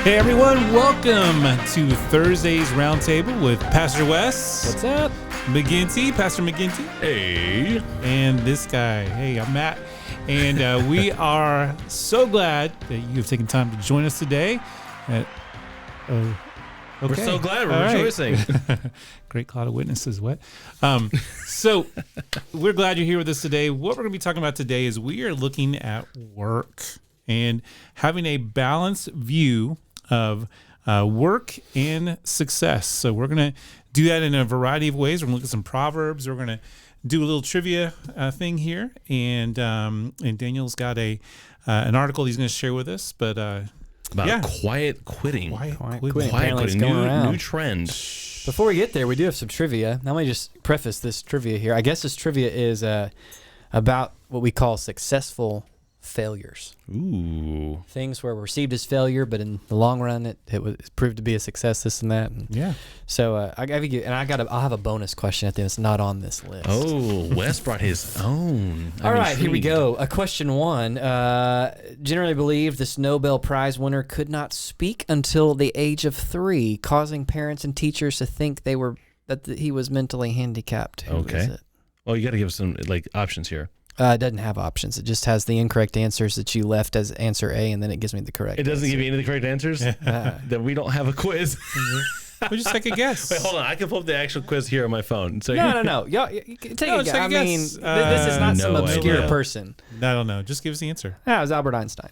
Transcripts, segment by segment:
Hey everyone, welcome to Thursday's Roundtable with Pastor Wes. What's up? McGinty, Pastor McGinty. Hey. And this guy. Hey, I'm Matt. And we are so glad that you have taken time to join us today. Okay. We're so glad. We're All rejoicing. Right. Great cloud of witnesses. What? So we're glad you're here with us today. What we're going to be talking about today is we are looking at work and having a balanced view of work and success. So we're going to do that in a variety of ways. We're going to look at some Proverbs. We're going to do a little trivia thing here. And Daniel's got an article he's going to share with us. But About quiet quitting. Quiet quitting. quitting. Apparently it's going around. New trend. Before we get there, we do have some trivia. Now, let me just preface this trivia here. I guess this trivia is about what we call successful failures. Ooh. Things where received as failure, but in the long run, it was proved to be a success. This and that. And Yeah. So I'll have a bonus question at the end. It's not on this list. Oh, Wes brought his own. All right, here we go. Question one. Generally believed this Nobel Prize winner could not speak until the age of 3, causing parents and teachers to think that he was mentally handicapped. Who is Okay. it? Well, you got to give us some options here. It doesn't have options. It just has the incorrect answers that you left as answer A, and then it gives me the correct. It doesn't answer. give you any of the correct answers? Then we don't have a quiz. We'll just take a guess. Wait, hold on. I can pull up the actual quiz here on my phone. So No. Y'all, you can take No, a just guess. take a I guess. mean, this is not some No obscure idea. person. I don't know. Just give us the answer. No, it was Albert Einstein.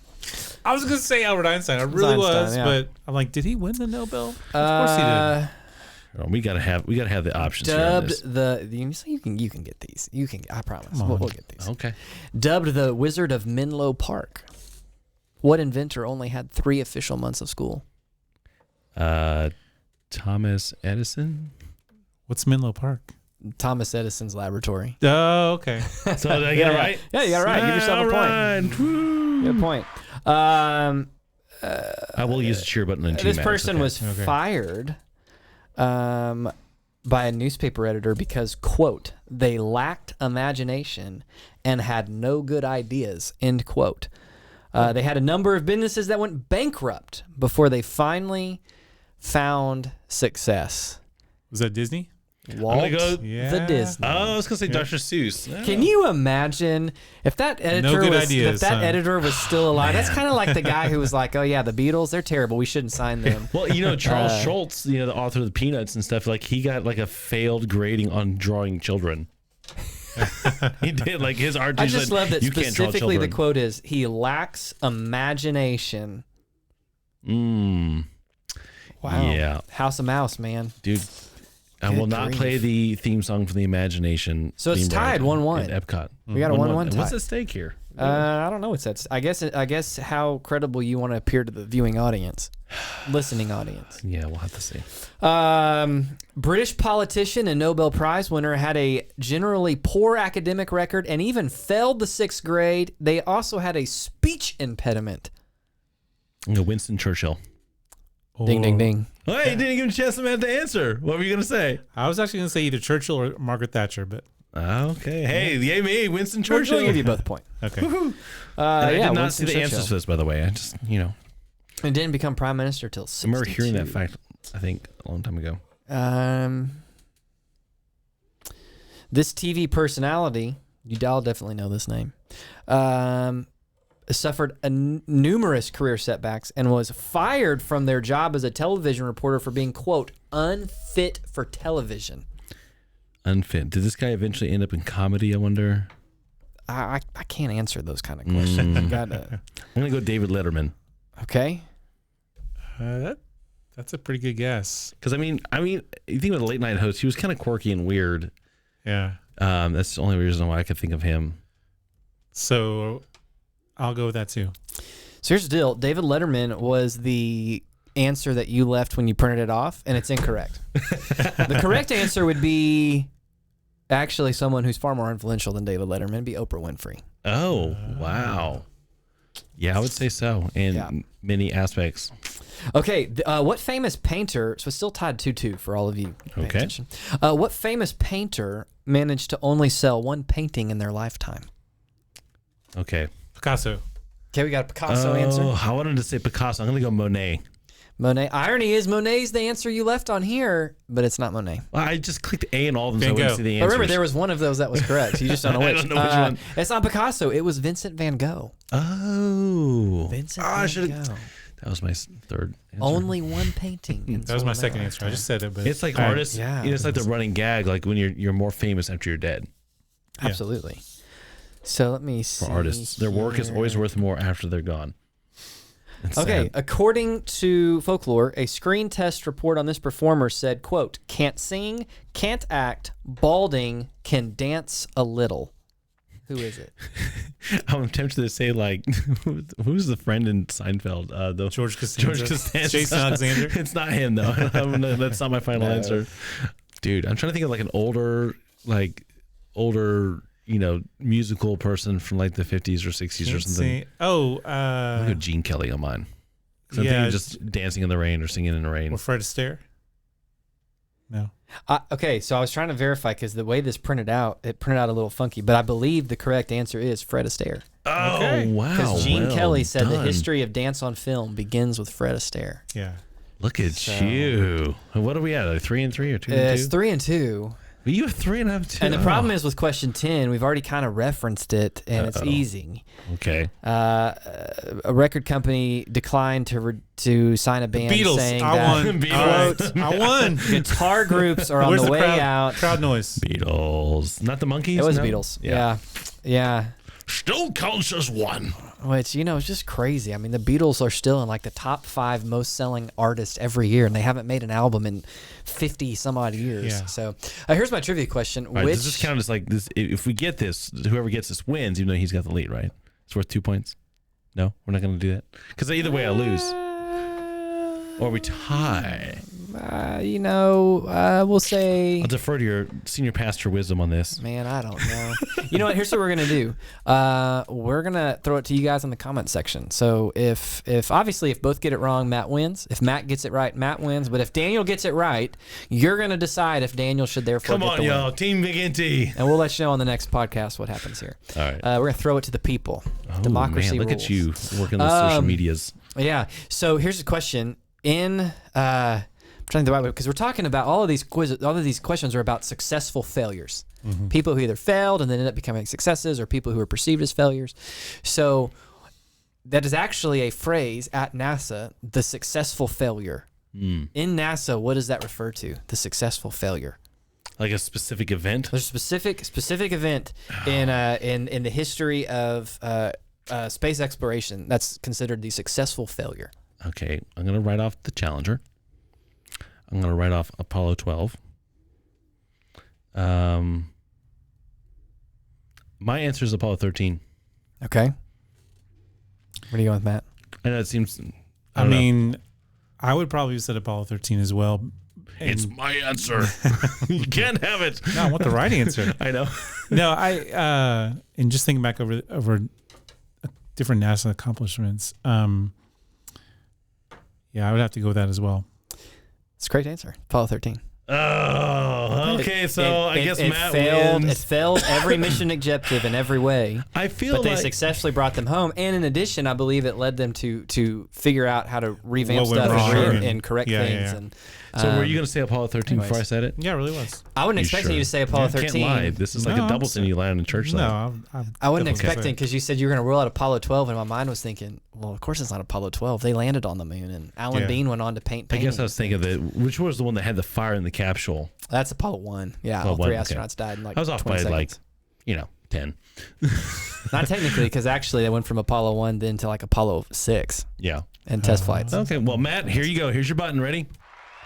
I was going to say Albert Einstein. I really Einstein, was, yeah. but I'm like, did he win the Nobel? Of course he did. We gotta have the options here on Dubbed this. you can get these. You can. I promise. Come on. We'll get these. Okay. Dubbed the Wizard of Menlo Park. What inventor only had 3 official months of school? Thomas Edison. What's Menlo Park? Thomas Edison's laboratory. Oh, okay. So did I get it right? Yeah, you got it right. Give yourself a point. Right. Woo. Good point. I will use the cheer button in 2 This minutes. person okay. was Okay. fired by a newspaper editor because, quote, they lacked imagination and had no good ideas, end quote. They had a number of businesses that went bankrupt before they finally found success. Was that Disney? Walt gonna go- the Disney. Oh, I was gonna say Dr. Seuss. Can you imagine if that editor good was ideas, if that son. editor was still alive? That's kind of like the guy who was like, "Oh yeah, the Beatles, they're terrible. We shouldn't sign them." Well, Charles Schultz, the author of the Peanuts and stuff, like he got like a failed grading on drawing children. He did, like his art. I just love that you can't draw specifically the children. quote is, "He lacks imagination." Wow. Yeah, House of Mouse, man. dude. I Good will not grief. play the theme song for the Imagination. So it's theme tied, ride 1-1. at Epcot. We got a 1-1 tie. What's at stake here? I don't know what's that. I guess how credible you want to appear to the viewing audience, listening audience. Yeah, we'll have to see. British politician and Nobel Prize winner had a generally poor academic record and even failed the 6th grade. They also had a speech impediment. Winston Churchill. Ding, ding, ding. Oh, hey, you didn't give him a chance to answer. What were you gonna say? I was actually going to say either Churchill or Margaret Thatcher, but Okay. Hey, yay me, Winston Churchill. Churchill. I'll give you both a point. okay. And I did not Winston see the Churchill. answers to this, by the way. I just, And didn't become prime minister till I 62. remember hearing that fact, I think, a long time ago. This TV personality, y'all definitely know this name, suffered numerous career setbacks and was fired from their job as a television reporter for being, quote, unfit for television. Unfit. Did this guy eventually end up in comedy, I wonder? I can't answer those kind of questions. You gotta, I'm going to go David Letterman. okay. That's a pretty good guess. Because, I mean, you think about a late night host, he was kind of quirky and weird. Yeah. That's the only reason why I could think of him. So I'll go with that too. So here's the deal. David Letterman was the answer that you left when you printed it off, and it's incorrect. The correct answer would be actually someone who's far more influential than David Letterman. It'd be Oprah Winfrey. Oh, wow. Yeah, I would say so in many aspects. Okay, what famous painter, so it's still tied 2-2 for all of you paying Okay. attention. What famous painter managed to only sell one painting in their lifetime? Okay. Picasso. Okay, we got a Picasso answer. I wanted to say Picasso. I'm going to go Monet. Monet. Irony is Monet's the answer you left on here, but it's not Monet. Well, I just clicked A in all of them, so I Bingo. wouldn't see the But answers. remember, there was one of those that was correct. You just don't know which. I don't know which one. It's not Picasso. It was Vincent van Gogh. Oh. Vincent I van should've- Gogh. That was my third answer. Only one painting. in That was my South second America. answer. I just said it, but It's like all right. artists. Yeah. It's like the running gag, like when you're more famous after you're dead. Absolutely. So let me see. For artists, their work is always worth more after they're gone. It's Okay, sad. according to folklore, a screen test report on this performer said, quote, can't sing, can't act, balding, can dance a little. Who is it? I'm tempted to say like, who's the friend in Seinfeld? The George Costanza. George Costanza. Jason Alexander. It's not him though. That's not my final answer. Dude, I'm trying to think of like an older, musical person from like the 50s or 60s or Can't something. see. Oh, Look at Gene Kelly on mine. So I'm yeah. thinking just dancing in the rain or singing in the rain. or Fred Astaire. No. Okay, so I was trying to verify because the way this printed out, it printed out a little funky, but I believe the correct answer is Fred Astaire. Oh, Okay. wow. Because Gene well Kelly said the done. history of dance on film begins with Fred Astaire. Yeah. Look at So- you. What are we at? 3 and 3 or 2 and 2? It's 3 and 2 Well, you have 3 and I have 2. And the problem is with question 10, we've already kind of referenced it, and it's Uh-oh. easy. Okay. A record company declined to sign a band Beatles. saying I that won. Beatles. All right. I won. guitar groups are on Where's the way crowd, out. Crowd noise. Beatles. Not the Monkeys? It was No? Beatles. Yeah. Still counts as one. Which, it's just crazy. I mean, the Beatles are still in like the top 5 most selling artists every year, and they haven't made an album in 50 some odd years. Yeah. So here's my trivia question. All right, Which does this count as like this? If we get this, whoever gets this wins, even though he's got the lead, right? It's worth 2 points. No, we're not going to do that because either way I lose or we tie. we'll say. I'll defer to your senior pastor wisdom on this. Man, I don't know. You know what? Here's what we're gonna do. We're gonna throw it to you guys in the comment section. So if obviously if both get it wrong, Matt wins. If Matt gets it right, Matt wins. But if Daniel gets it right, you're gonna decide if Daniel should therefore Come get on, the y'all, win. Team McGinty. And we'll let you know on the next podcast what happens here. All right. We're gonna throw it to the people. Democracy man, look rules. at you working the social medias. Yeah. So here's the question. I'm trying to think the right way because we're talking about all of these quizzes. All of these questions are about successful failures. People who either failed and then ended up becoming successes, or people who are perceived as failures. So that is actually a phrase at NASA: the successful failure. In NASA, what does that refer to? The successful failure. Like a specific event. There's a specific event in the history of space exploration that's considered the successful failure. Okay, I'm gonna write off the Challenger. I'm gonna write off Apollo 12. My answer is Apollo 13. Okay. What are you going with, Matt? I know it seems. I mean, I would probably have said Apollo 13 as well. It's my answer. You can't have it. No, I want the right answer. I know. No, and just thinking back over different NASA accomplishments, yeah, I would have to go with that as well. It's a great answer. Apollo 13. Oh, okay. So I guess Matt failed. wins. It failed every mission objective in every way. I feel But they like successfully brought them home, and in addition, I believe it led them to figure out how to revamp What went stuff wrong. and correct Yeah, things. yeah. And So were you going to say Apollo 13 before I anyways. said it? Yeah, it really was. I wasn't expecting you to say Apollo Yeah, 13. Can't lie. This is like No, a double sin you land in church. No, though. I wasn't definitely expecting because you said you were going to roll out Apollo 12, and my mind was thinking, well, of course it's not Apollo 12. They landed on the moon, and Alan Yeah. Bean went on to paint I paintings. guess I was thinking that which was the one that had the fire in the capsule. That's Apollo 1. Yeah, Apollo all 3 1, okay. astronauts died in like I was off 20 by seconds. 10. Not technically, because actually they went from Apollo 1 then to like Apollo 6 Yeah. and test flights. Okay. Well, Matt, here you go. Here's your button. Ready?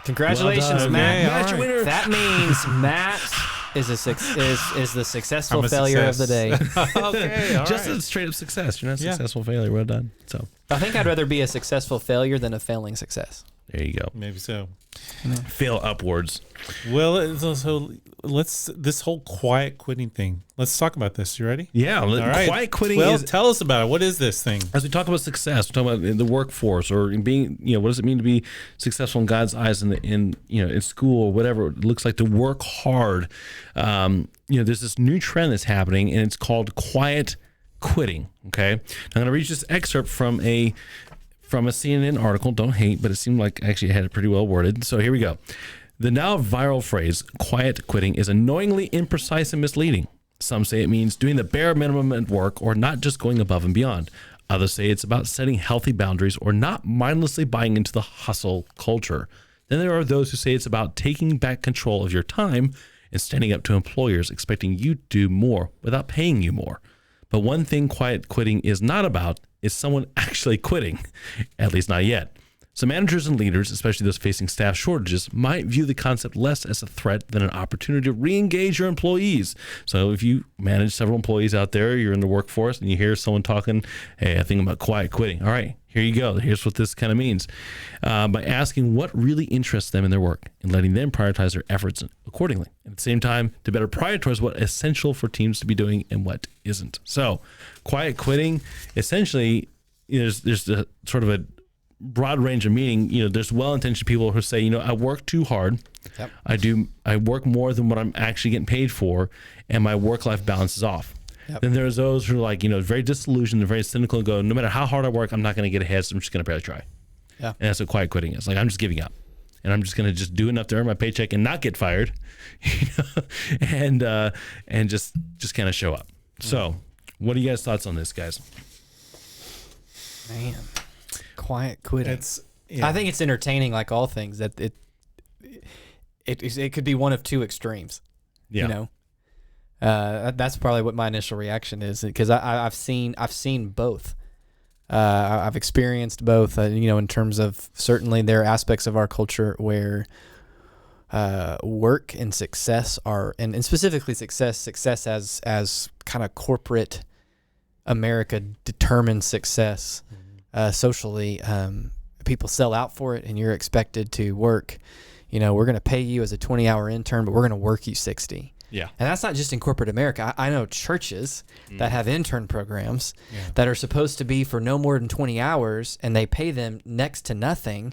Congratulations, Well done. Matt. Okay, Matt's all your right. winner. That means Matt is is the successful I'm a failure of the success. day. Okay, all Just right. a straight up success. You're not a Yeah. successful failure. Well done. So I think I'd rather be a successful failure than a failing success. there you go. Maybe so. Fail upwards. Well, it's also this whole quiet quitting thing. Let's talk about this. You ready? Yeah. All right. Quiet quitting Well, is. tell us about it. What is this thing? As we talk about success, we talk about in the workforce or in being, what does it mean to be successful in God's eyes in school or whatever it looks like to work hard. There's this new trend that's happening and it's called quiet quitting. Okay. I'm going to read this excerpt from from a CNN article. Don't hate, but it seemed like actually it had it pretty well worded. So here we go. The now viral phrase, quiet quitting, is annoyingly imprecise and misleading. Some say it means doing the bare minimum at work or not just going above and beyond. Others say it's about setting healthy boundaries or not mindlessly buying into the hustle culture. Then there are those who say it's about taking back control of your time and standing up to employers expecting you to do more without paying you more. But one thing quiet quitting is not about is someone actually quitting, at least not yet. So managers and leaders, especially those facing staff shortages, might view the concept less as a threat than an opportunity to re-engage your employees. So if you manage several employees out there, you're in the workforce, and you hear someone talking, hey, I think about quiet quitting. All right, here you go. Here's what this kind of means. By asking what really interests them in their work and letting them prioritize their efforts accordingly. At the same time, to better prioritize what's essential for teams to be doing and what isn't. So quiet quitting, essentially, there's a sort of a broad range of meaning. There's well-intentioned people who say, I work too hard. Yep. I work more than what I'm actually getting paid for, and my work-life balance is off. Yep. Then there's those who are like, very disillusioned and very cynical and go, no matter how hard I work, I'm not going to get ahead, so I'm just going to barely try. Yeah. And that's what quiet quitting is. Like, I'm just giving up, and I'm just going to just do enough to earn my paycheck and not get fired, and just kind of show up. So what are you guys' thoughts on this, guys? Man. Quiet quitting. I think it's entertaining, like all things. That it could be one of two extremes. Yeah. That's probably what my initial reaction is, because I've seen both. I've experienced both. In terms of, certainly there are aspects of our culture where work and success are, and specifically success as kind of corporate America determined success. Socially, people sell out for it, and you're expected to work. We're going to pay you as a 20-hour intern, but we're going to work you 60. Yeah. And that's not just in corporate America. I know churches that have intern programs that are supposed to be for no more than 20 hours, and they pay them next to nothing,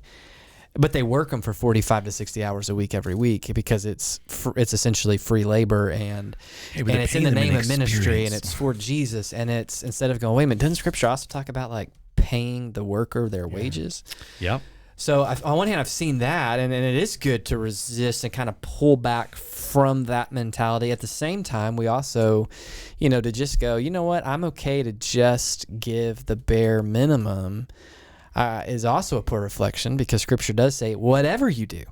but they work them for 45 to 60 hours a week every week, because it's essentially free labor, and it's in the name of ministry, and it's for Jesus, and it's, instead of going, wait a minute, doesn't Scripture also talk about like paying the worker their wages? Yep. So on one hand, I've seen that, and it is good to resist and kind of pull back from that mentality. At the same time, we also, to just go, you know what, I'm okay to just give the bare minimum, is also a poor reflection, because Scripture does say, whatever you do,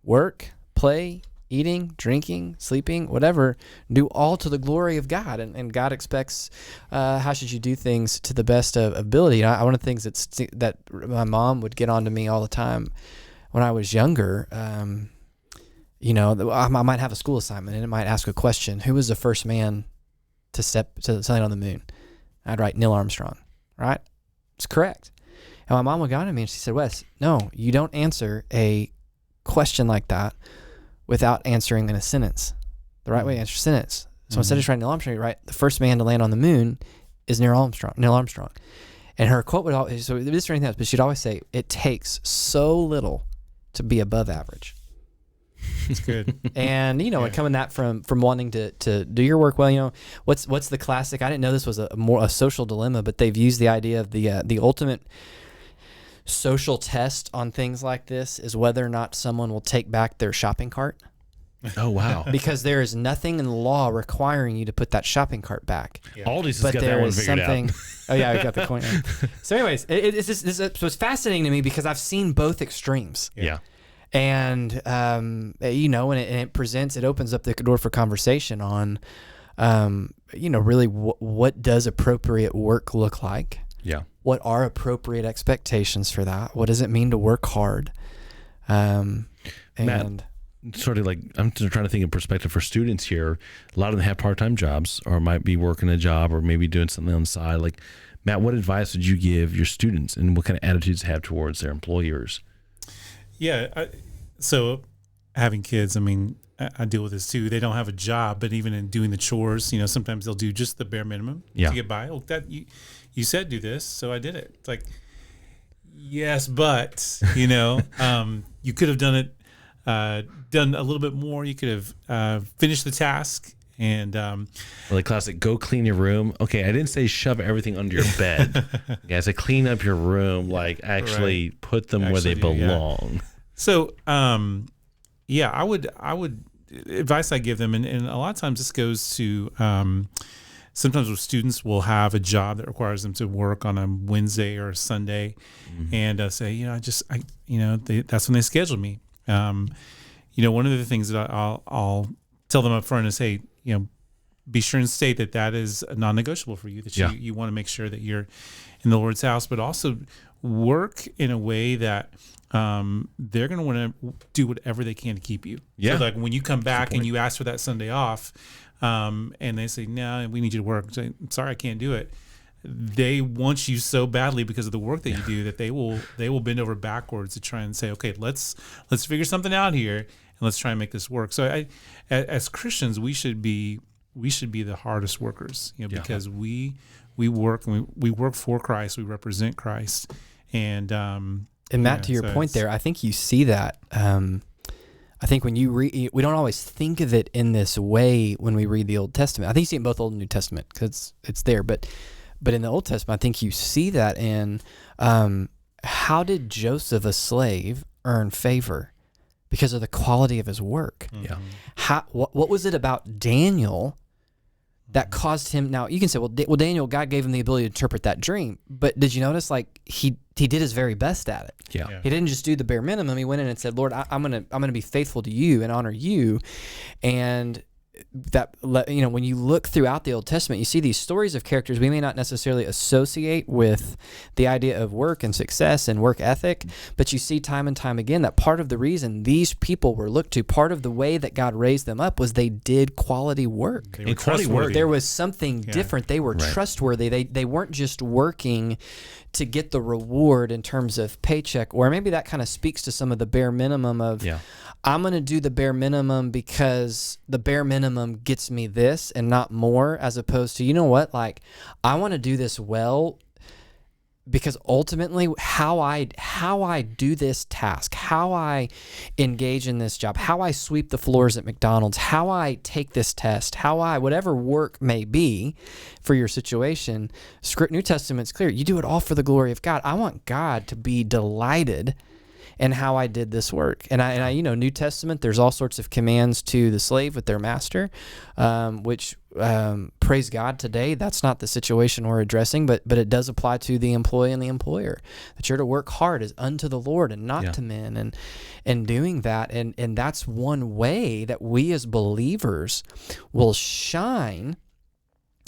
work, play, eating, drinking, sleeping, whatever, do all to the glory of God. And God expects, how should you do things to the best of ability? One of the things that my mom would get on to me all the time when I was younger, I might have a school assignment, and it might ask a question: who was the first man to step to land on the moon? I'd write Neil Armstrong, right? It's correct. And my mom would get on to me, and she said, Wes, no, you don't answer a question like that without answering in a sentence. The right way to answer a sentence. So instead of just writing Neil Armstrong, you write, the first man to land on the moon is Neil Armstrong. And her quote would always, so this or anything else, but she'd always say, it takes so little to be above average. It's good. And, coming that from wanting to do your work well, what's the classic, I didn't know this was a social dilemma, but they've used the idea of the ultimate social test on things like this is whether or not someone will take back their shopping cart. Oh, wow. Because there is nothing in law requiring you to put that shopping cart back. Yeah. Aldi's has got that one figured out. Oh, yeah, I got the point. So anyways, it's fascinating to me, because I've seen both extremes. Yeah. And, and it opens up the door for conversation on, really what does appropriate work look like? Yeah. What are appropriate expectations for that? What does it mean to work hard? And Matt, sort of like, I'm trying to think of perspective for students here. A lot of them have part-time jobs, or might be working a job, or maybe doing something on the side. Like, Matt, what advice would you give your students, and what kind of attitudes have towards their employers? Yeah. So having kids, I deal with this too. They don't have a job, but even in doing the chores, sometimes they'll do just the bare minimum to get by. Oh, that you said do this, so I did it. It's like, yes, but you could have done it, done a little bit more. You could have finished the task And Really classic. Go clean your room. Okay, I didn't say shove everything under your bed. I said clean up your room. Like actually put them where they belong. So, I would advice I give them, and a lot of times this goes to sometimes with students will have a job that requires them to work on a Wednesday or a Sunday, and say, that's when they schedule me. One of the things that I'll tell them up front is, hey, be sure and state that is non-negotiable for you, that you want to make sure that you're in the Lord's house, but also work in a way that they're going to want to do whatever they can to keep you. Yeah. So like when you come back and you ask for that Sunday off, and they say, no, we need you to work. Say, I'm sorry, I can't do it. They want you so badly because of the work that you do that they will bend over backwards to try and say, okay, let's figure something out here and let's try and make this work. So as Christians, we should be the hardest workers, because we work and we work for Christ, we represent Christ, and Matt, to your point there, I think you see that. I think when you read, we don't always think of it in this way when we read the Old Testament. I think you see it in both Old and New Testament because it's there, but in the Old Testament, I think you see that in how did Joseph, a slave, earn favor? Because of the quality of his work. Yeah. What was it about Daniel that caused him? Now you can say, well, Daniel, God gave him the ability to interpret that dream, but did you notice he did his very best at it? Yeah. He didn't just do the bare minimum. He went in and said, Lord, I'm gonna be faithful to you and honor you, and that when you look throughout the Old Testament, you see these stories of characters we may not necessarily associate with the idea of work and success and work ethic, but you see time and time again that part of the reason these people were looked to, part of the way that God raised them up, was they did quality work. They were trustworthy. There was something different. They were trustworthy. They weren't just working to get the reward in terms of paycheck, or maybe that kind of speaks to some of the bare minimum of, I'm going to do the bare minimum because the bare minimum gets me this and not more, as opposed to, I want to do this well because ultimately how I do this task, how I engage in this job, how I sweep the floors at McDonald's, how I take this test, whatever work may be for your situation, New Testament's clear. You do it all for the glory of God. I want God to be delighted in how I did this work. And I New Testament, there's all sorts of commands to the slave with their master, which praise God today, that's not the situation we're addressing, but it does apply to the employee and the employer, that you're to work hard as unto the Lord and not to men, and doing that. And that's one way that we as believers will shine,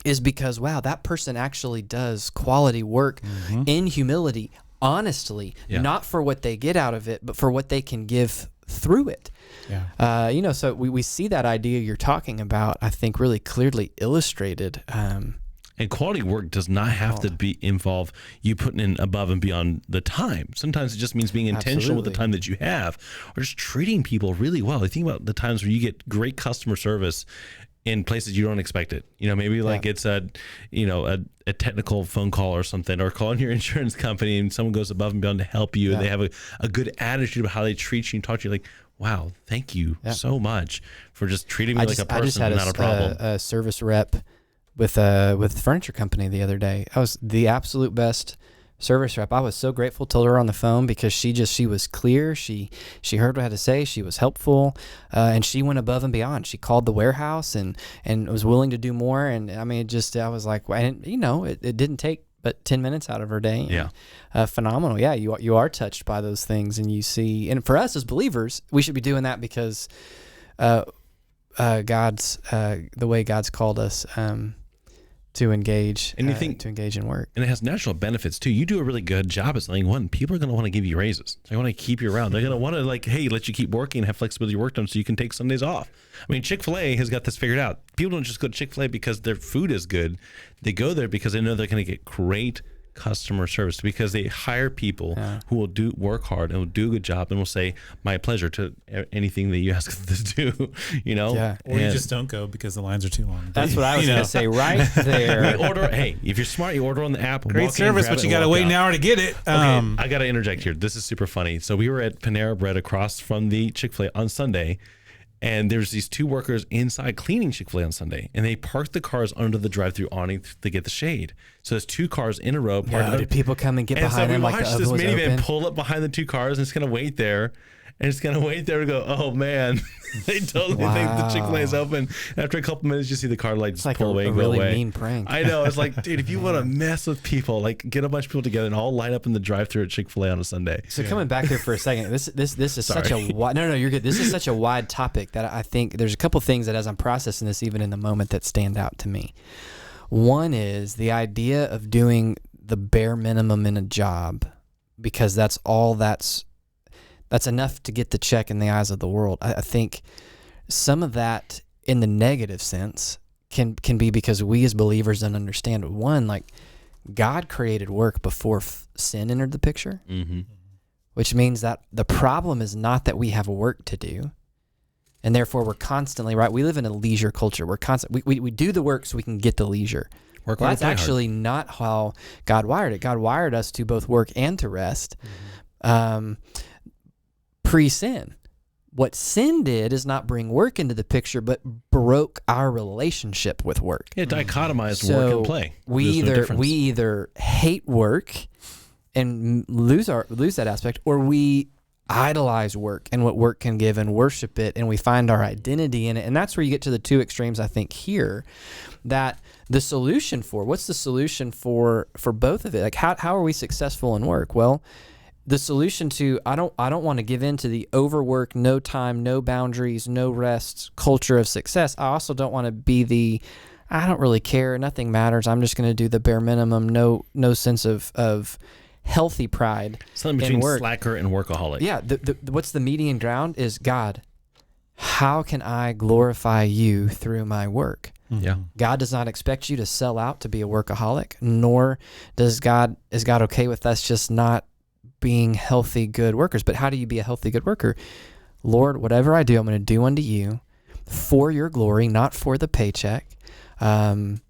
is because, wow, that person actually does quality work in humility, honestly, not for what they get out of it, but for what they can give through it. So we see that idea you're talking about, I think, really clearly illustrated. And quality work does not have to be involve you putting in above and beyond the time. Sometimes it just means being intentional with the time that you have, or just treating people really well. I think about the times where you get great customer service in places you don't expect it. Maybe it's a technical phone call or something, or calling your insurance company and someone goes above and beyond to help you, and they have a good attitude of how they treat you and talk to you. Like, wow, thank you so much for just treating me like a person. I just had not a problem. A service rep with the furniture company the other day. I was the absolute best service rep. I was so grateful. Told her on the phone because she was clear. She heard what I had to say. She was helpful, and she went above and beyond. She called the warehouse and was willing to do more. And I mean, I was like, and it didn't take but 10 minutes out of her day. Phenomenal. Yeah, you are touched by those things, and you see. And for us as believers, we should be doing that because God's the way God's called us. To engage, and to engage in work, and it has natural benefits too. You do a really good job at something. One, people are going to want to give you raises. They want to keep you around. They're going to want to let you keep working, have flexibility work done, so you can take Sundays off. I mean, Chick-fil-A has got this figured out. People don't just go to Chick-fil-A because their food is good. They go there because they know they're going to get great customer service, because they hire people who will work hard and will do a good job and will say, my pleasure, to anything that you ask them to do, Or you just don't go because the lines are too long. That's what I was going to say right there. If you're smart, you order on the app. Great service, but you got to wait an hour to get it. I got to interject here. This is super funny. So we were at Panera Bread across from the Chick-fil-A on Sunday, And there's these two workers inside cleaning Chick-fil-A on Sunday, and they parked the cars under the drive-through awning to get the shade. So there's two cars in a row parked. Did people come and get behind them like the oven was open? And so we watched this minivan pull up behind the two cars, and it's going to wait there. And it's going to wait there to go, oh, man. They totally think the Chick-fil-A is open. After a couple minutes, you see the car just pull away and go really away. Mean prank. I know. It's like, dude, if you want to mess with people, like get a bunch of people together and all line up in the drive-thru at Chick-fil-A on a Sunday. So coming back here for a second, this is such a wide. No, you're good. This is such a wide topic that I think there's a couple things that as I'm processing this, even in the moment, that stand out to me. One is the idea of doing the bare minimum in a job because that's enough to get the check in the eyes of the world. I think some of that in the negative sense can be because we as believers don't understand. One, like God created work before sin entered the picture, which means that the problem is not that we have work to do, and therefore we're constantly, right? We live in a leisure culture. We do the work so we can get the leisure. Well, that's actually not how God wired it. God wired us to both work and to rest. Pre-sin. What sin did is not bring work into the picture, but broke our relationship with work. It dichotomized work and play. We either hate work and lose that aspect, or we idolize work and what work can give and worship it, and we find our identity in it. And that's where you get to the two extremes, I think, here. That what's the solution for both of it? Like how are we successful in work? Well, the solution to I don't want to give in to the overwork, no time, no boundaries, no rest culture of success. I also don't want to be I don't really care, nothing matters, I'm just going to do the bare minimum, no sense of healthy pride. Something between slacker and workaholic. Yeah, what's the median ground is, God, how can I glorify you through my work? Yeah. God does not expect you to sell out to be a workaholic, nor is God okay with us just not being healthy, good workers. But how do you be a healthy, good worker? Lord, whatever I do, I'm going to do unto you for your glory, not for the paycheck. And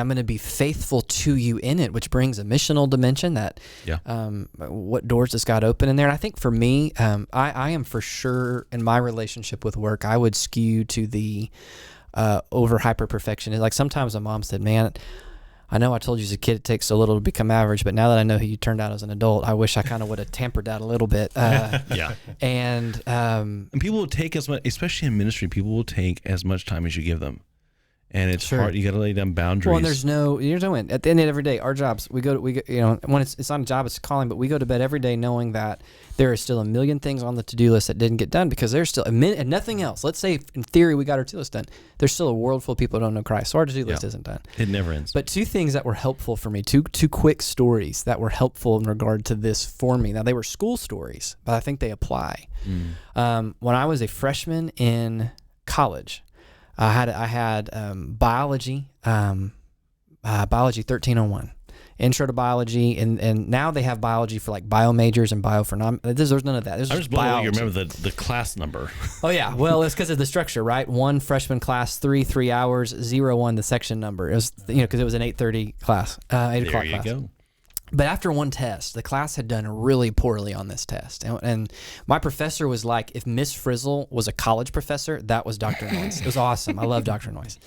I'm going to be faithful to you in it, which brings a missional dimension that, what doors does God open in there? And I think for me, I am for sure in my relationship with work, I would skew to the over hyper perfection. Like sometimes a mom said, man, I know I told you as a kid it takes so little to become average, but now that I know who you turned out as an adult, I wish I kind of would have tempered that a little bit. And people will take as much, especially in ministry, people will take as much time as you give them. And it's hard. You got to lay down boundaries. Well, and there's at the end of every day, our jobs, we go, when it's not a job, it's a calling, but we go to bed every day knowing that there is still a million things on the to-do list that didn't get done because there's still and nothing else. Let's say in theory we got our to-do list done. There's still a world full of people who don't know Christ. So our to-do list isn't done. It never ends. But two things that were helpful for me, two quick stories that were helpful in regard to this for me. Now they were school stories, but I think they apply. When I was a freshman in college, I had biology 1301, intro to biology, and now they have biology for like bio majors and bio for non. There's none of that. There's just biology. You remember the class number? Oh yeah, well it's because of the structure, right? 1 freshman class, 3 hours, 01 the section number. It was because it was an 8:30 class, 8 o'clock class. There you go. But after one test, the class had done really poorly on this test. And my professor was like, if Miss Frizzle was a college professor, that was Dr. Noyce. It was awesome. I love Dr. Noyce.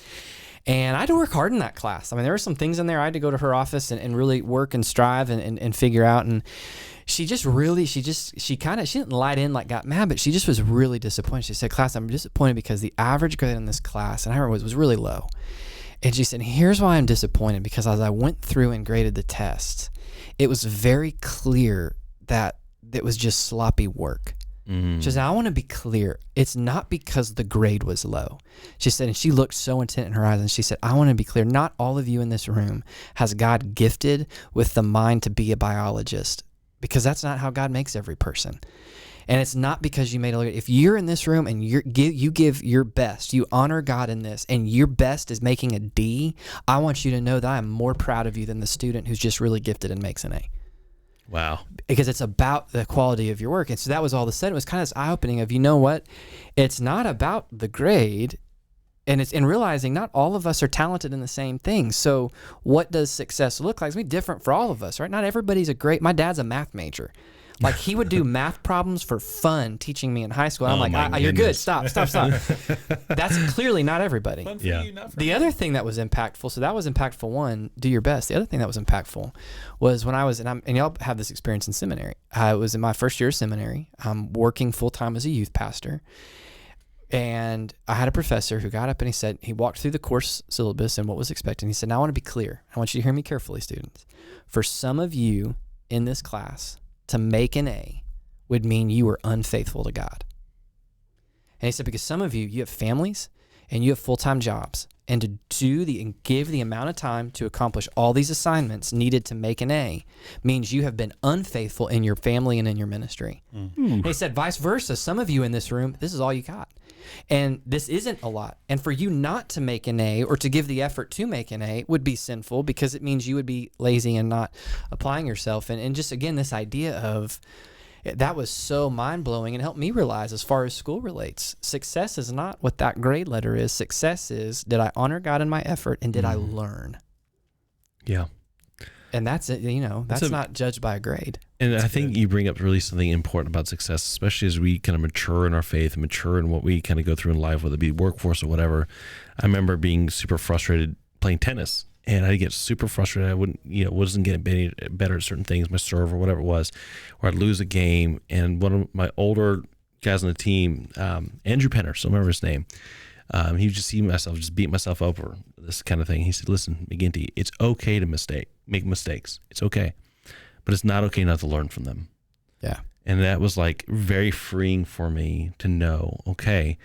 And I had to work hard in that class. I mean, there were some things in there I had to go to her office and really work and strive and figure out. And she didn't light in like got mad, but she just was really disappointed. She said, class, I'm disappointed because the average grade in this class, and I remember was really low. And she said, here's why I'm disappointed, because as I went through and graded the tests, it was very clear that it was just sloppy work. She said, I want to be clear. It's not because the grade was low. She said, and she looked so intent in her eyes, and she said, I want to be clear. Not all of you in this room has God gifted with the mind to be a biologist, because that's not how God makes every person. And it's not because you made a, if you're in this room and you give your best, you honor God in this, and your best is making a D, I want you to know that I am more proud of you than the student who's just really gifted and makes an A. Wow. Because it's about the quality of your work. And so that was all of a sudden, it was kind of this eye-opening of, you know what? It's not about the grade, and it's in realizing not all of us are talented in the same thing. So what does success look like? It's going to be different for all of us, right? Not everybody's my dad's a math major. Like he would do math problems for fun teaching me in high school. I'm Oh, like, my you're good. goodness. Stop. That's clearly not everybody. Fun for Yeah. you, not for The me. other thing that was impactful, so that was impactful one, do your best. The other thing that was impactful was when I was, and y'all have this experience in seminary. I was in my first year of seminary. I'm working full-time as a youth pastor. And I had a professor who got up and he said, he walked through the course syllabus and what was expected. He said, now I want to be clear. I want you to hear me carefully, students. For some of you in this class, to make an A would mean you were unfaithful to God. And he said, because some of you, you have families and you have full-time jobs, and and give the amount of time to accomplish all these assignments needed to make an A means you have been unfaithful in your family and in your ministry. And he said, vice versa. Some of you in this room, this is all you got. And this isn't a lot. And for you not to make an A or to give the effort to make an A would be sinful, because it means you would be lazy and not applying yourself. And just, again, this idea of, that was so mind-blowing and helped me realize, as far as school relates, success is not what that grade letter is. Success is, did I honor God in my effort, and did I learn? Yeah. And that's it. That's not judged by a grade. And I think you bring up really something important about success, especially as we kind of mature in our faith and mature in what we kind of go through in life, whether it be workforce or whatever. I remember being super frustrated playing tennis, and I'd get super frustrated. I wasn't getting better at certain things, my serve or whatever it was, or I'd lose a game. And one of my older guys on the team, Andrew Penner, still remember his name. He would just see myself, just beat myself up over this kind of thing. He said, listen, McGinty, it's okay to make mistakes. It's okay. But it's not okay not to learn from them. Yeah. And that was like very freeing for me to know, okay,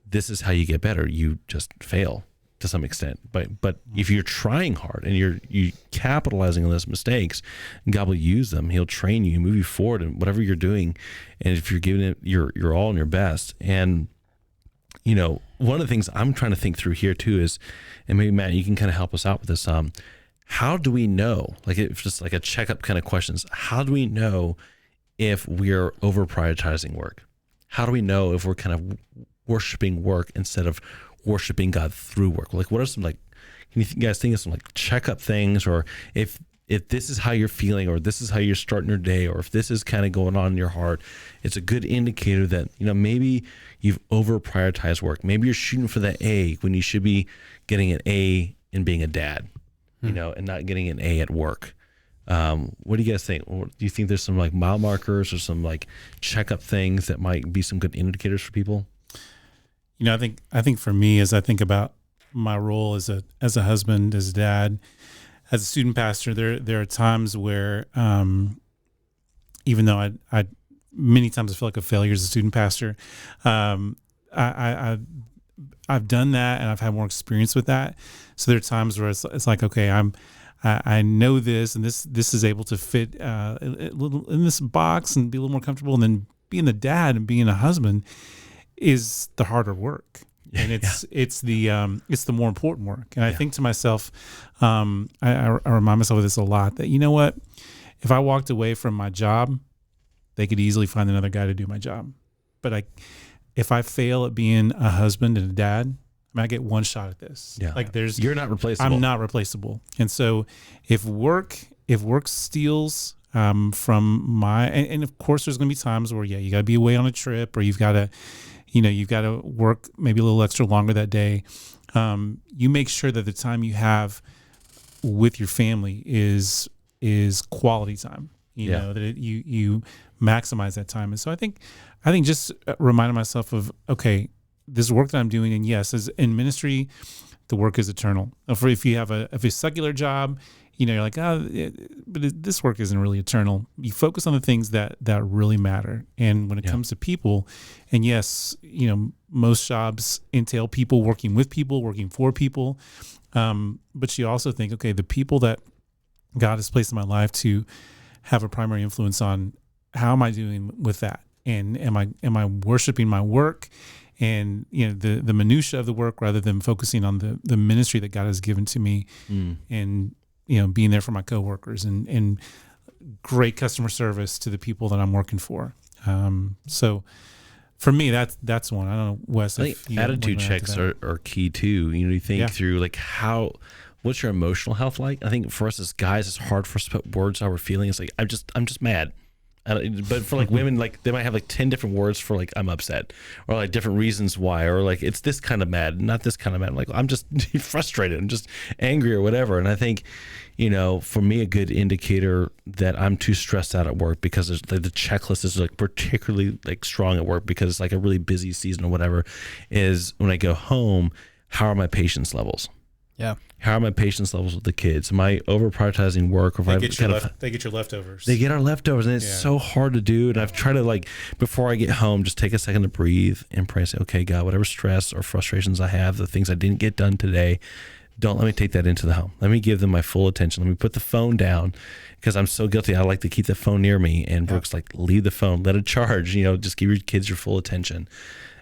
this is how you get better. You just fail to some extent. But if you're trying hard and you capitalizing on those mistakes, God will use them. He'll train you, move you forward in whatever you're doing. And if you're giving it your all and your best. And one of the things I'm trying to think through here too is, and maybe Matt, you can kind of help us out with this. How do we know, like it's just like a checkup kind of questions, how do we know if we're over prioritizing work? How do we know if we're kind of worshiping work instead of worshiping God through work? Like, what are some, like, can you guys think of some like checkup things, or if this is how you're feeling, or this is how you're starting your day, or if this is kind of going on in your heart, it's a good indicator that, maybe you've over prioritized work. Maybe you're shooting for the A when you should be getting an A in being a dad, and not getting an A at work. What do you guys think? Or do you think there's some like mile markers or some like checkup things that might be some good indicators for people? I think for me, as I think about my role as a husband, as a dad, as a student pastor, there are times where, even though I many times I feel like a failure as a student pastor, I've done that and I've had more experience with that. So there are times where it's like, okay, I know this, and this is able to fit a little in this box and be a little more comfortable. And then being the dad and being a husband is the harder work, and it's the more important work. And I think to myself, I remind myself of this a lot, that what, if I walked away from my job, they could easily find another guy to do my job. But if I fail at being a husband and a dad, I get one shot at this. Yeah. Like You're not replaceable. I'm not replaceable. And so if work steals from my, and of course there's going to be times where, you got to be away on a trip, or you've got to work maybe a little extra longer that day. You make sure that the time you have with your family is quality time. That you maximize that time. And so I think just reminding myself of, okay, this work that I'm doing, and yes, as in ministry, the work is eternal. If you have a secular job, you're like, but this work isn't really eternal. You focus on the things that really matter. And when it comes to people, and yes, most jobs entail people working with people, working for people. But you also think, okay, the people that God has placed in my life to have a primary influence on, how am I doing with that? And am I worshiping my work and the minutia of the work, rather than focusing on the ministry that God has given to me, and being there for my coworkers and great customer service to the people that I'm working for. So for me, that's one. I don't know, Wes. I think attitude checks are key too. You think through like what's your emotional health like? I think for us as guys, it's hard for us to put words how we're feeling. It's like, I'm just mad. But for like women, like they might have like 10 different words for like I'm upset, or like different reasons why, or like it's this kind of mad, not this kind of mad. I'm like I'm just frustrated, I'm just angry or whatever. And I think, for me, a good indicator that I'm too stressed out at work because there's like the checklist is like particularly like strong at work because it's like a really busy season or whatever, is when I go home, how are my patience levels? Yeah. How are my patience levels with the kids? Am I over prioritizing work? Or they get your leftovers. They get our leftovers, and it's so hard to do. And I've tried to, like, before I get home, just take a second to breathe and pray. Say, okay, God, whatever stress or frustrations I have, the things I didn't get done today, don't let me take that into the home. Let me give them my full attention. Let me put the phone down, because I'm so guilty. I like to keep the phone near me. And Brooke's like, leave the phone, let it charge. Just give your kids your full attention.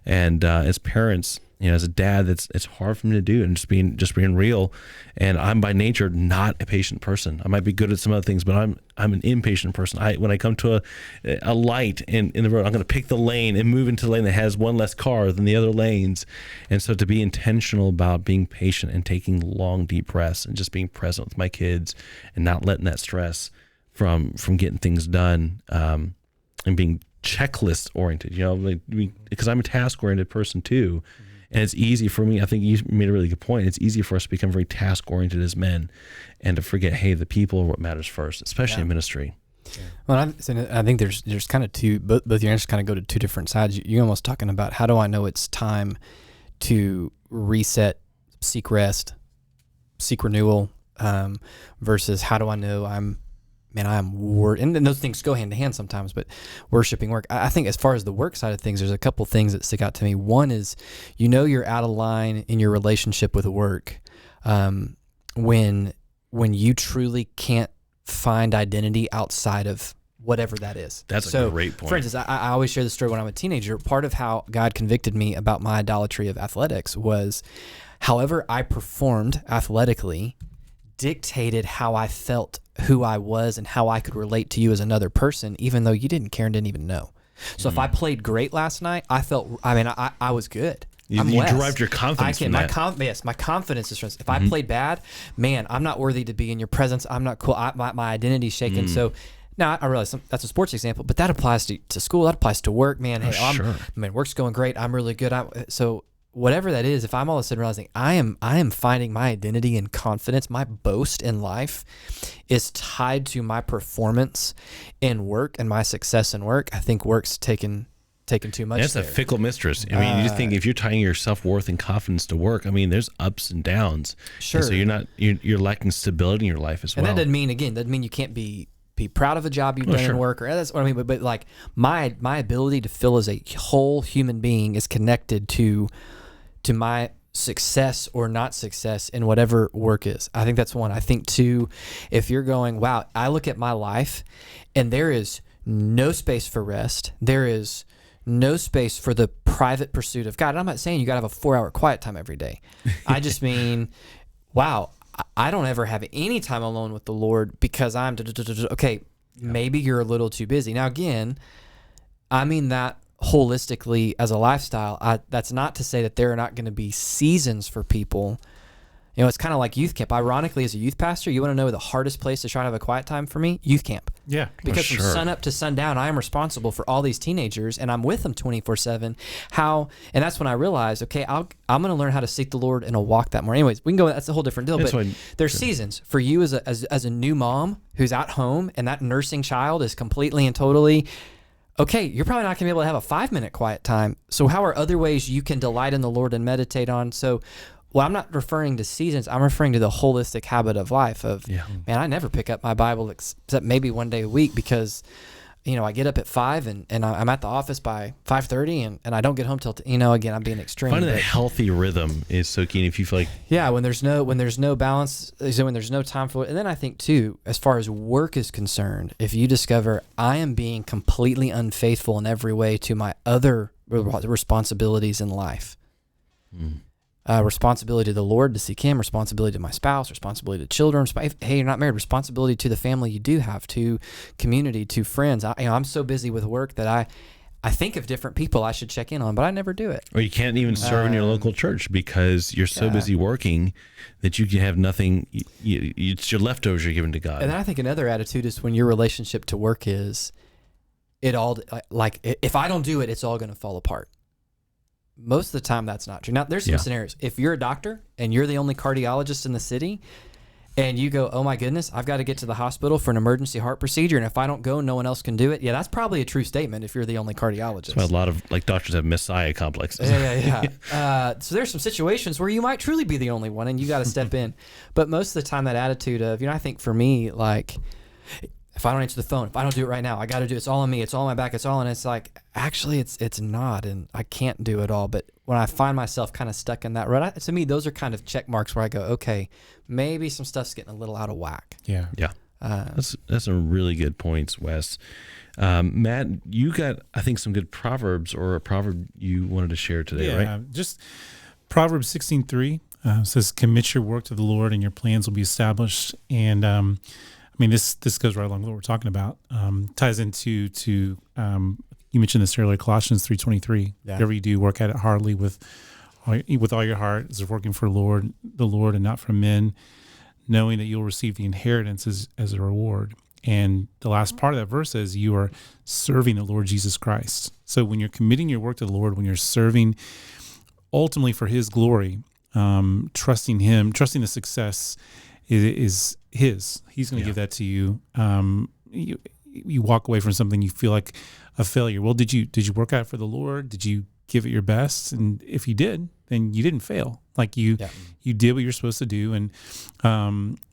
And as parents, as a dad, it's hard for me to do, and just being real. And I'm by nature not a patient person. I might be good at some other things, but I'm an impatient person. When I come to a light in the road, I'm going to pick the lane and move into the lane that has one less car than the other lanes. And so to be intentional about being patient and taking long, deep breaths and just being present with my kids and not letting that stress from getting things done, and being checklist oriented, because I'm a task oriented person too. And it's easy for me. I think you made a really good point. It's easy for us to become very task-oriented as men, and to forget, hey, the people are what matters first, especially in ministry. Yeah. Well, I think there's kind of two. Both your answers kind of go to two different sides. You're almost talking about, how do I know it's time to reset, seek rest, seek renewal, versus how do I know and those things go hand to hand sometimes, but worshiping work. I think as far as the work side of things, there's a couple things that stick out to me. One is, you're out of line in your relationship with work when you truly can't find identity outside of whatever that is. That's a great point. For instance, I always share the story when I'm a teenager. Part of how God convicted me about my idolatry of athletics was, however I performed athletically dictated how I felt, who I was, and how I could relate to you as another person, even though you didn't care and didn't even know. So if I played great last night, I was good. You derived your confidence from that. My confidence is from, if I played bad, man, I'm not worthy to be in your presence. I'm not cool. My identity's shaken. So now I realize that's a sports example, but that applies to school. That applies to work, man. Hey, work's going great. I'm really good. So whatever that is, if I'm all of a sudden realizing I am finding my identity and confidence, my boast in life is tied to my performance in work and my success in work, I think work's taken too much. That's a fickle mistress. I mean, you just think if you're tying your self-worth and confidence to work, I mean, there's ups and downs. Sure. And so you're lacking stability in your life as well. And that doesn't mean you can't be proud of a job you've done in work, or that's what I mean. But like my ability to feel as a whole human being is connected to my success or not success in whatever work is. I think that's one. I think two, if you're going, wow, I look at my life and there is no space for rest. There is no space for the private pursuit of God. And I'm not saying you got to have a 4-hour quiet time every day. I just mean, wow, I don't ever have any time alone with the Lord because I'm okay. Maybe you're a little too busy. Now, again, I mean that holistically as a lifestyle. That's not to say that there are not going to be seasons for people. It's kind of like youth camp. Ironically, as a youth pastor, you want to know the hardest place to try to have a quiet time for me? Youth camp. Yeah. Because from sun up to sundown, I am responsible for all these teenagers, and I'm with them 24/7. And that's when I realized, okay, I'm going to learn how to seek the Lord in a walk that more. Anyways, we can go. That's a whole different deal. There's seasons for you as a new mom who's at home, and that nursing child is completely and totally. Okay, you're probably not going to be able to have a 5-minute quiet time. So how are other ways you can delight in the Lord and meditate on? So, well, I'm not referring to seasons. I'm referring to the holistic habit of life of, man, I never pick up my Bible except maybe one day a week because, I get up at 5 and I'm at the office by 5:30 and I don't get home till, again, I'm being extreme. Finding that healthy rhythm is so key. If you feel like... Yeah, when there's no balance, so when there's no time for it. And then I think too, as far as work is concerned, if you discover I am being completely unfaithful in every way to my other responsibilities in life, responsibility to the Lord to seek Him, responsibility to my spouse, responsibility to children. Hey, you're not married. Responsibility to the family you do have, to community, to friends. I'm so busy with work that I think of different people I should check in on, but I never do it. Or you can't even serve in your local church because you're so busy working that you can have nothing. It's your leftovers you're giving to God. And then I think another attitude is when your relationship to work is, it all, like if I don't do it, it's all going to fall apart. Most of the time, that's not true. Now, there's some scenarios. If you're a doctor and you're the only cardiologist in the city, and you go, oh my goodness, I've got to get to the hospital for an emergency heart procedure, and if I don't go, no one else can do it. Yeah, that's probably a true statement if you're the only cardiologist. That's why a lot of doctors have messiah complexes. Yeah. So there's some situations where you might truly be the only one, and you got to step in. But most of the time, that attitude of, I think for me, like, if I don't answer the phone, if I don't do it right now, I got to do it. It's all on me. It's all on my back. It's all, and it's like, actually, it's not, and I can't do it all. But when I find myself kind of stuck in that rut, to me, those are kind of check marks where I go, okay, maybe some stuff's getting a little out of whack. Yeah. That's some really good points, Wes. Matt, you got, I think, some good Proverbs or a proverb you wanted to share today, right? Just Proverbs 16:3 says, "Commit your work to the Lord, and your plans will be established." And this goes right along with what we're talking about. Ties into you mentioned this earlier, Colossians 3:23. Whatever you do, work at it heartily with all your heart, as if working for the Lord, and not for men, knowing that you'll receive the inheritance as a reward. And the last part of that verse says you are serving the Lord Jesus Christ. So when you're committing your work to the Lord, when you're serving ultimately for His glory, trusting Him, trusting the success is His. He's going to give that to you. You walk away from something you feel like a failure. Well, did you work out for the Lord? Did you give it your best? And if you did, then you didn't fail. Like you did what you're supposed to do, and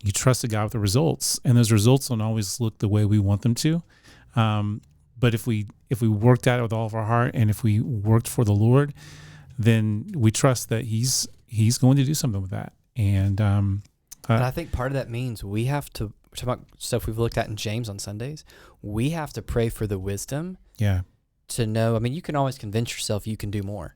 you trusted God with the results. And those results don't always look the way we want them to. But if we worked at it with all of our heart, and if we worked for the Lord, then we trust that He's going to do something with that. And I think part of that means we have to talk about stuff we've looked at in James on Sundays. We have to pray for the wisdom. To know. You can always convince yourself you can do more.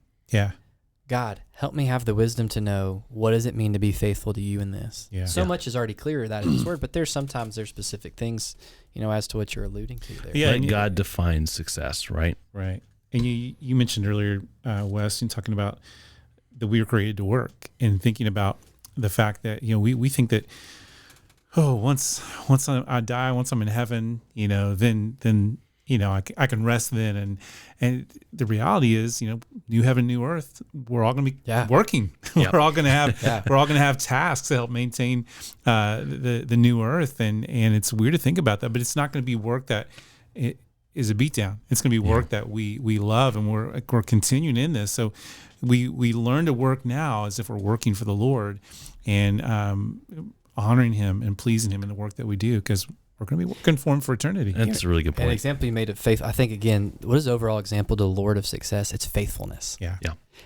God, help me have the wisdom to know, what does it mean to be faithful to you in this? So much is already clear that in His Word, but there's specific things, as to what you're alluding to there. Let God define success, right? Right. And you mentioned earlier, Wes, in talking about that we were created to work, and thinking about the fact that, we think that, once I die, once I'm in heaven, then I can rest then. And the reality is, new heaven, new earth, we're all going to be working. We're all going to have tasks to help maintain the new earth. And it's weird to think about that, but it's not going to be work that it is a beatdown. It's going to be work that we love, and we're continuing in this. So we learn to work now as if we're working for the Lord, and honoring Him and pleasing Him in the work that we do, because we're going to be working for Him for eternity. That's a really good point. An example you made of faith, I think, again, what is the overall example to the Lord of success? It's faithfulness. Yeah.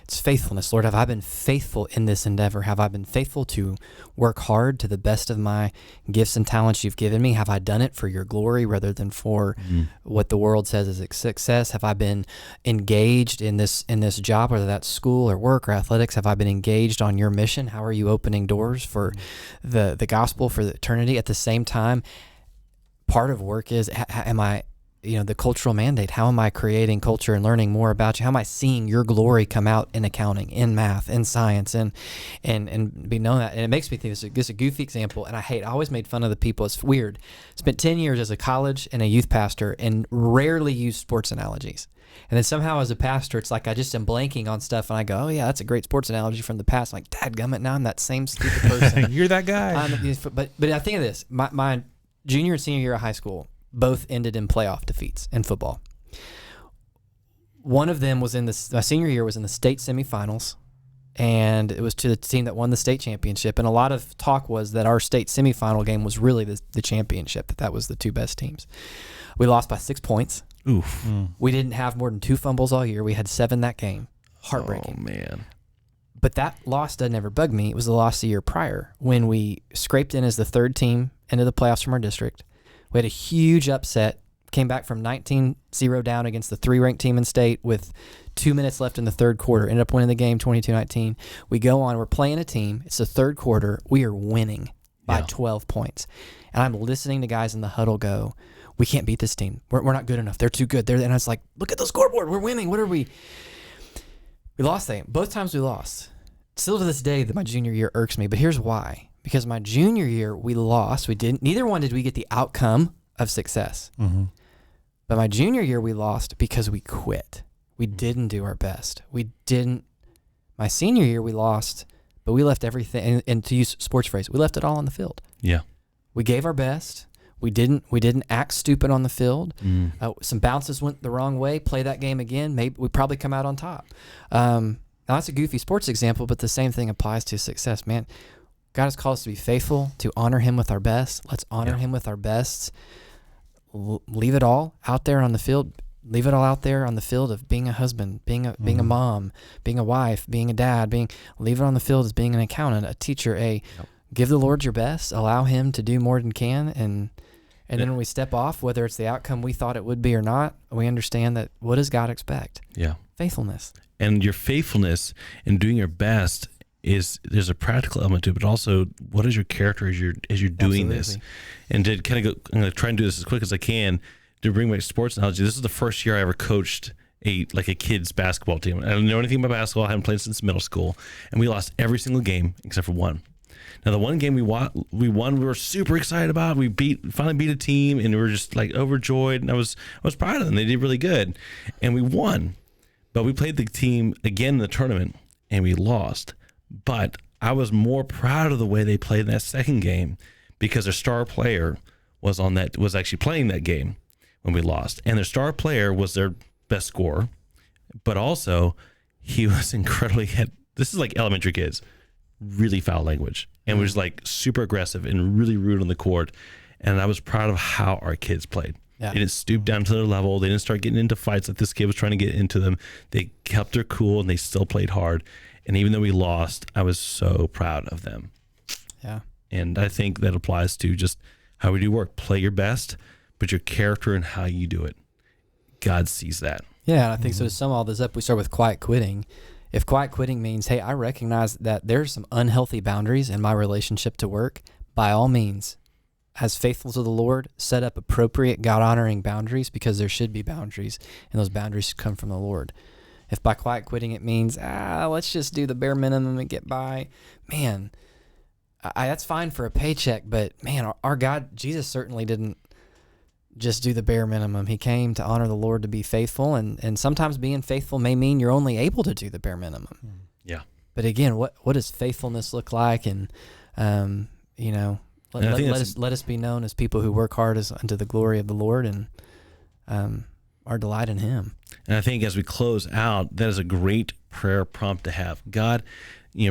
It's faithfulness. Lord, have I been faithful in this endeavor? Have I been faithful to work hard to the best of my gifts and talents You've given me? Have I done it for Your glory rather than for what the world says is success? Have I been engaged in this job, whether that's school or work or athletics? Have I been engaged on Your mission? How are You opening doors for the gospel, for the eternity? At the same time, part of work is, am I, the cultural mandate, how am I creating culture and learning more about You? How am I seeing Your glory come out in accounting, in math, in science, and be known that? And it makes me think, this is a goofy example, and I always made fun of the people. It's weird. Spent 10 years as a college and a youth pastor, and rarely used sports analogies. And then somehow as a pastor, it's like I just am blanking on stuff, and I go, oh yeah, that's a great sports analogy from the past. I'm like, dadgummit, now I'm that same stupid person. You're that guy. But I think of this. My junior and senior year of high school both ended in playoff defeats in football. One of them was my senior year was in the state semifinals, and it was to the team that won the state championship. And a lot of talk was that our state semifinal game was really the championship, that was the two best teams. We lost by 6 points. Oof. We didn't have more than 2 fumbles all year. We had 7 that game. Heartbreaking. Oh, man. But that loss doesn't ever bug me. It was the loss the year prior when we scraped in as the third team into the playoffs from our district. We had a huge upset, came back from 19-0 down against the 3-ranked team in state with 2 minutes left in the third quarter. Ended up winning the game 22-19. We go on, we're playing a team. It's the third quarter. We are winning by 12 points. And I'm listening to guys in the huddle go, we can't beat this team. We're not good enough. They're too good. And I was like, look at the scoreboard. We're winning. What are we? We lost that game. Both times we lost. Still to this day, that my junior year irks me, but here's why. Because my junior year, we lost. Neither one did we get the outcome of success. But my junior year, we lost because we quit. We didn't do our best. My senior year, we lost, but we left everything, and to use sports phrase, we left it all on the field. Yeah. We gave our best. We didn't act stupid on the field. Some bounces went the wrong way. Play that game again. Maybe we probably come out on top. Now that's a goofy sports example, but the same thing applies to success, man. God has called us to be faithful, to honor him with our best. Let's honor him with our best. Leave it all out there on the field. Leave it all out there on the field of being a husband, being a mom, being a wife, being a dad, leave it on the field as being an accountant, a teacher, give the Lord your best, allow him to do more than can, and then when we step off, whether it's the outcome we thought it would be or not, we understand that what does God expect? Yeah. Faithfulness. And your faithfulness in doing your best there's a practical element to it, but also what is your character as you're doing this? And to kind of go, I'm going to try and do this as quick as I can to bring my sports analogy. This is the first year I ever coached a kid's basketball team. I don't know anything about basketball. I haven't played since middle school, and we lost every single game except for one. Now the one game we won, we were super excited about. We finally beat a team, and we were just like overjoyed. And I was proud of them. They did really good, and we won. But we played the team again in the tournament, and we lost. But I was more proud of the way they played in that second game because their star player was actually playing that game when we lost, and their star player was their best scorer. But also, he was incredibly this is like elementary kids, really foul language, and was like super aggressive and really rude on the court. And I was proud of how our kids played. Yeah. They didn't stoop down to their level. They didn't start getting into fights like this kid was trying to get into them. They kept their cool, and they still played hard. And even though we lost, I was so proud of them. Yeah. And I think that applies to just how we do work. Play your best, but your character and how you do it. God sees that. Yeah, and I think so. To sum all this up, we start with quiet quitting. If quiet quitting means, hey, I recognize that there's some unhealthy boundaries in my relationship to work, by all means, as faithful to the Lord, set up appropriate God-honoring boundaries, because there should be boundaries, and those boundaries should come from the Lord. If by quiet quitting it means, let's just do the bare minimum and get by, man, that's fine for a paycheck, but man, our God, Jesus certainly didn't just do the bare minimum. He came to honor the Lord, to be faithful, and sometimes being faithful may mean you're only able to do the bare minimum. Yeah. But again, what does faithfulness look like? And let us be known as people who work hard unto the glory of the Lord, and our delight in him. And I think as we close out, that is a great prayer prompt to have. God,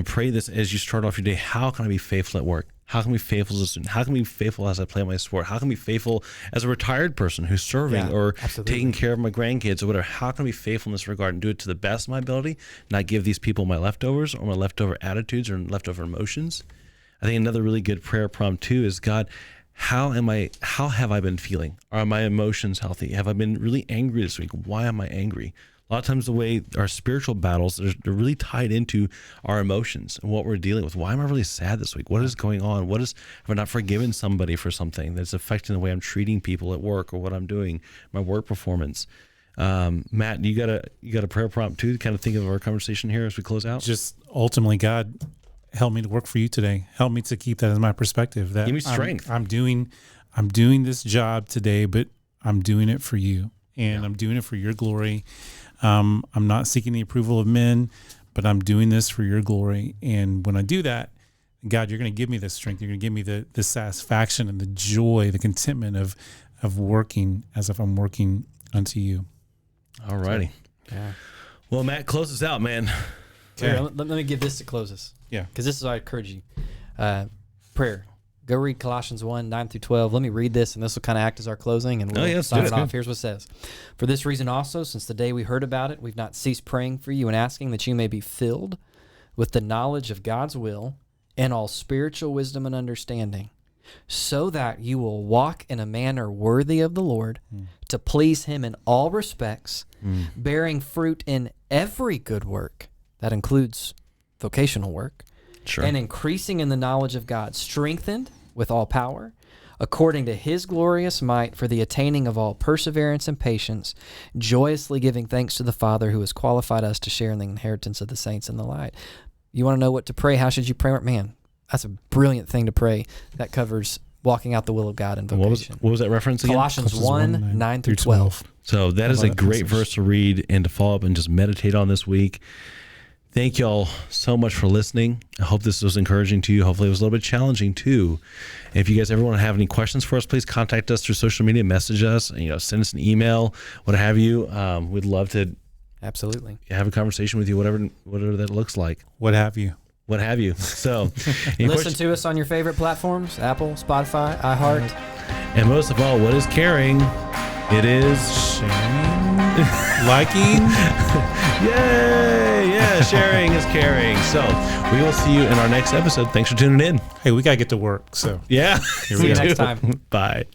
pray this as you start off your day. How can I be faithful at work? How can I be faithful as a student? How can I be faithful as I play my sport? How can I be faithful as a retired person who's serving or taking care of my grandkids or whatever? How can I be faithful in this regard and do it to the best of my ability, not give these people my leftovers or my leftover attitudes or leftover emotions? I think another really good prayer prompt too is, God, how have I been feeling? Are my emotions healthy? Have I been really angry this week? Why am I angry? A lot of times the way our spiritual battles, they're really tied into our emotions and what we're dealing with. Why am I really sad this week? What is going on? Have I not forgiven somebody for something that's affecting the way I'm treating people at work or what I'm doing, my work performance? Matt, you got a prayer prompt too, to kind of think of our conversation here as we close out? Just ultimately, God, help me to work for you today. Help me to keep that as my perspective. That give me strength. I'm doing this job today, but I'm doing it for you, and I'm doing it for your glory. I'm not seeking the approval of men, but I'm doing this for your glory. And when I do that, God, you're going to give me the strength. You're going to give me the satisfaction and the joy, the contentment of working as if I'm working unto you. All righty. Yeah. Well, Matt, close us out, man. Okay. Here, let me give this to close us. Yeah. Because this is what I encourage you. Prayer. Go read Colossians 1, 9 through 12. Let me read this, and this will kind of act as our closing, and we'll sign it off. Here's what it says. For this reason also, since the day we heard about it, we've not ceased praying for you and asking that you may be filled with the knowledge of God's will and all spiritual wisdom and understanding, so that you will walk in a manner worthy of the Lord, to please him in all respects, bearing fruit in every good work. That includes vocational work. Sure. And increasing in the knowledge of God, strengthened with all power, according to his glorious might, for the attaining of all perseverance and patience, joyously giving thanks to the Father who has qualified us to share in the inheritance of the saints in the light. You want to know what to pray? How should you pray? Man, that's a brilliant thing to pray. That covers walking out the will of God in What was vocation. that reference again? Colossians 1, 9 through 12. So that is a great verse to read and to follow up and just meditate on this week. Thank y'all so much for listening. I hope this was encouraging to you. Hopefully it was a little bit challenging too. And if you guys ever want to have any questions for us, please contact us through social media, message us, send us an email, what have you. We'd love to absolutely have a conversation with you, whatever that looks like. What have you. So listen to us on your favorite platforms, Apple, Spotify, iHeart. And most of all, what is caring? It is Sharing, liking. Yay! Yeah, sharing is caring. So we will see you in our next episode. Thanks for tuning in. Hey, we got to get to work. So yeah. See you next time. Bye.